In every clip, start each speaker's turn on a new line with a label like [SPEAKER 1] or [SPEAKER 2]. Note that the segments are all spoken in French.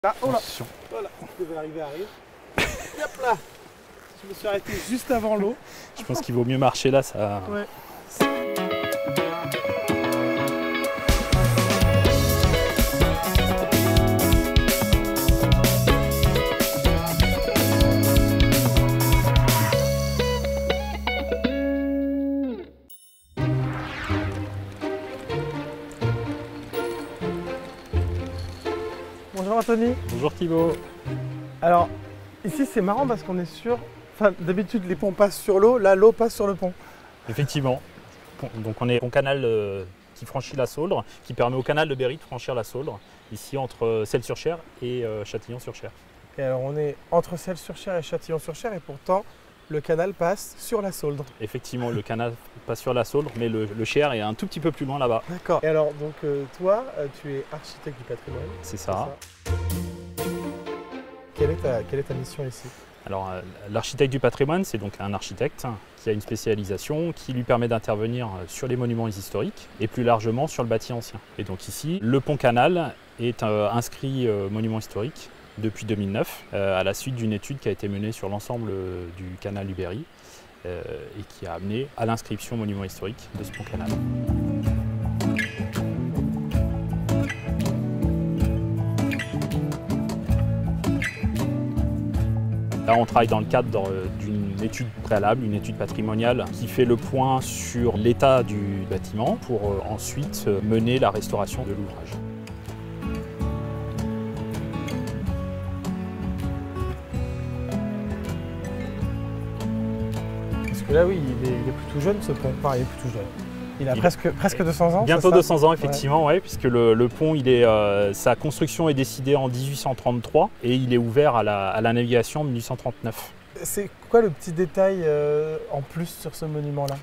[SPEAKER 1] Ah, oh là, voilà, je devais arriver, arrive. Et hop là, je me suis arrêté juste avant l'eau.
[SPEAKER 2] Je pense qu'il vaut mieux marcher là, ça.
[SPEAKER 1] Ouais. Bonjour Anthony.
[SPEAKER 2] Bonjour Thibaut.
[SPEAKER 1] Alors, ici c'est marrant parce qu'on est sur... Enfin, d'habitude les ponts passent sur l'eau, là l'eau passe sur le pont.
[SPEAKER 2] Effectivement. Donc on est au canal qui franchit la Sauldre, qui permet au canal de Berry de franchir la Sauldre, ici entre Celles-sur-Cher et Châtillon-sur-Cher.
[SPEAKER 1] Et alors on est entre Celles-sur-Cher et Châtillon-sur-Cher et pourtant le canal passe sur la Sauldre.
[SPEAKER 2] Effectivement, le canal passe sur la Sauldre, mais le Cher est un tout petit peu plus loin là-bas.
[SPEAKER 1] D'accord. Et alors donc toi, tu es architecte du patrimoine.
[SPEAKER 2] C'est ça.
[SPEAKER 1] Quelle est ta mission ici?
[SPEAKER 2] Alors, l'architecte du patrimoine, c'est donc un architecte qui a une spécialisation qui lui permet d'intervenir sur les monuments historiques et plus largement sur le bâti ancien. Et donc ici, le pont-canal est inscrit monument historique depuis 2009 à la suite d'une étude qui a été menée sur l'ensemble du canal du Berry et qui a amené à l'inscription monument historique de ce pont-canal. Là, on travaille dans le cadre d'une étude préalable, une étude patrimoniale qui fait le point sur l'état du bâtiment pour ensuite mener la restauration de l'ouvrage.
[SPEAKER 1] Parce que là, oui, il est plutôt jeune ce pont. Enfin, il est plutôt jeune. Il a presque 200 ans.
[SPEAKER 2] Bientôt 200 ans, effectivement, ouais, puisque le pont, sa construction est décidée en 1833 et il est ouvert à la navigation en 1839.
[SPEAKER 1] C'est quoi le petit détail en plus sur ce monument-là?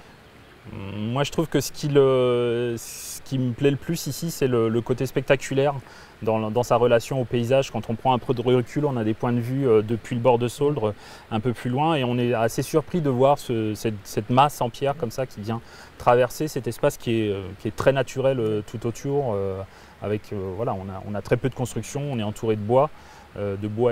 [SPEAKER 2] Moi, je trouve que ce qui me plaît le plus ici, c'est le côté spectaculaire dans sa relation au paysage. Quand on prend un peu de recul, on a des points de vue depuis le bord de Sauldre un peu plus loin et on est assez surpris de voir cette masse en pierre comme ça qui vient traverser cet espace qui est très naturel tout autour. Voilà, on a très peu de construction, on est entouré de bois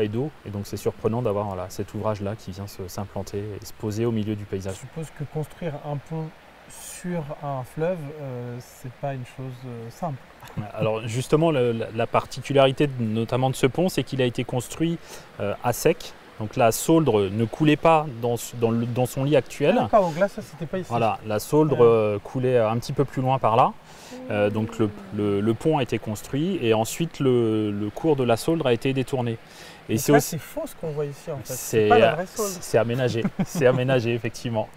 [SPEAKER 2] et d'eau, et donc c'est surprenant d'avoir cet ouvrage-là qui vient s'implanter et se poser au milieu du paysage.
[SPEAKER 1] Je suppose que construire un pont sur un fleuve, c'est pas une chose simple.
[SPEAKER 2] Alors justement, la particularité notamment de ce pont, c'est qu'il a été construit à sec. Donc la Sauldre ne coulait pas dans son lit actuel.
[SPEAKER 1] Ah, d'accord, donc là ça c'était pas ici.
[SPEAKER 2] Voilà, la Sauldre coulait un petit peu plus loin par là. Donc le pont a été construit et ensuite le cours de la Sauldre a été détourné.
[SPEAKER 1] Et c'est faux ce qu'on voit ici en fait. C'est pas la vraie Sauldre.
[SPEAKER 2] C'est aménagé, c'est aménagé effectivement.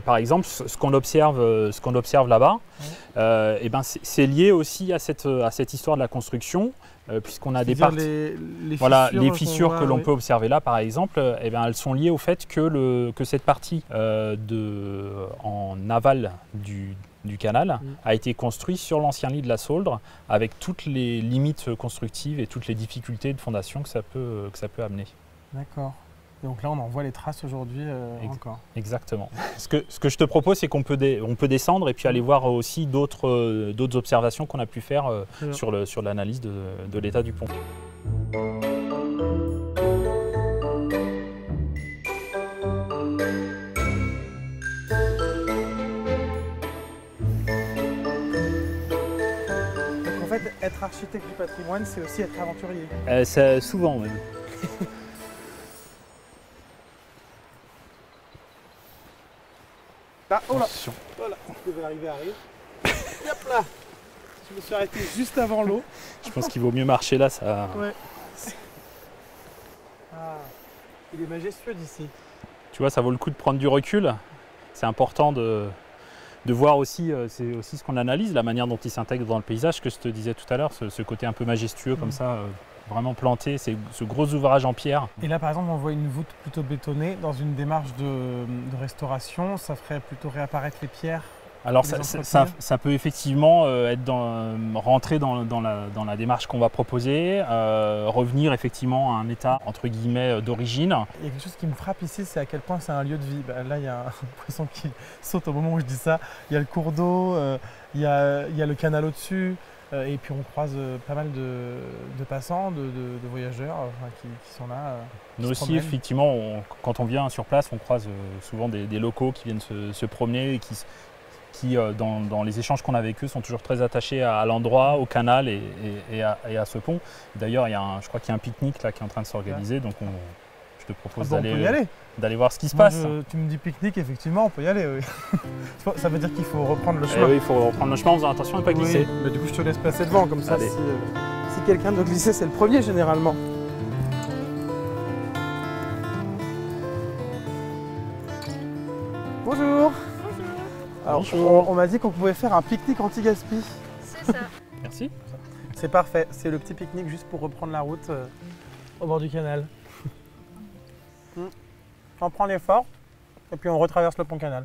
[SPEAKER 2] Par exemple, ce qu'on observe là-bas, c'est lié aussi à cette histoire de la construction, puisqu'on a des parties. Les fissures que l'on peut observer là, par exemple, elles sont liées au fait que cette partie en aval du canal a été construite sur l'ancien lit de la Sauldre, avec toutes les limites constructives et toutes les difficultés de fondation que ça peut amener.
[SPEAKER 1] D'accord. Donc là, on en voit les traces aujourd'hui encore.
[SPEAKER 2] Exactement. Ce que je te propose, c'est qu'on peut descendre et puis aller voir aussi d'autres observations qu'on a pu faire sur l'analyse de l'état du pont.
[SPEAKER 1] Donc en fait, être architecte du patrimoine, c'est aussi être aventurier.
[SPEAKER 2] C'est souvent même.
[SPEAKER 1] Ah, oh là, voilà, je devais arriver, arrive. Et hop là, je me suis arrêté juste avant l'eau.
[SPEAKER 2] Je pense qu'il vaut mieux marcher là, ça.
[SPEAKER 1] Ouais. Ah, il est majestueux d'ici.
[SPEAKER 2] Tu vois, ça vaut le coup de prendre du recul. C'est important de voir aussi, c'est aussi ce qu'on analyse, la manière dont il s'intègre dans le paysage, que je te disais tout à l'heure, ce côté un peu majestueux comme ça. Vraiment planté, c'est ce gros ouvrage en pierre.
[SPEAKER 1] Et là par exemple on voit une voûte plutôt bétonnée. Dans une démarche de restauration, ça ferait plutôt réapparaître les pierres?
[SPEAKER 2] Alors ça peut effectivement rentrer dans la démarche qu'on va proposer, revenir effectivement à un état entre guillemets d'origine.
[SPEAKER 1] Il y a quelque chose qui me frappe ici, c'est à quel point c'est un lieu de vie. Là il y a un poisson qui saute au moment où je dis ça. Il y a le cours d'eau, il y a le canal au-dessus. Et puis on croise pas mal de passants, de voyageurs qui sont là.
[SPEAKER 2] Nous aussi, effectivement, quand on vient sur place, on croise souvent des locaux qui viennent se promener et qui dans les échanges qu'on a avec eux, sont toujours très attachés à l'endroit, au canal et à ce pont. D'ailleurs, je crois qu'il y a un pique-nique là qui est en train de s'organiser, donc je te propose d'aller voir ce qui se passe.
[SPEAKER 1] Tu me dis pique-nique, effectivement, on peut y aller. Oui. Ça veut dire qu'il faut reprendre le chemin.
[SPEAKER 2] Oui, il faut reprendre le chemin en faisant attention à ne pas glisser.
[SPEAKER 1] Oui, mais du coup, je te laisse passer devant, comme ça, si quelqu'un doit glisser, c'est le premier généralement. Bonjour. Alors,
[SPEAKER 2] bonjour.
[SPEAKER 1] On m'a dit qu'on pouvait faire un pique-nique anti-gaspi.
[SPEAKER 3] C'est ça.
[SPEAKER 2] Merci.
[SPEAKER 1] C'est parfait, c'est le petit pique-nique juste pour reprendre la route au bord du canal. On prend l'effort et puis on retraverse le pont canal.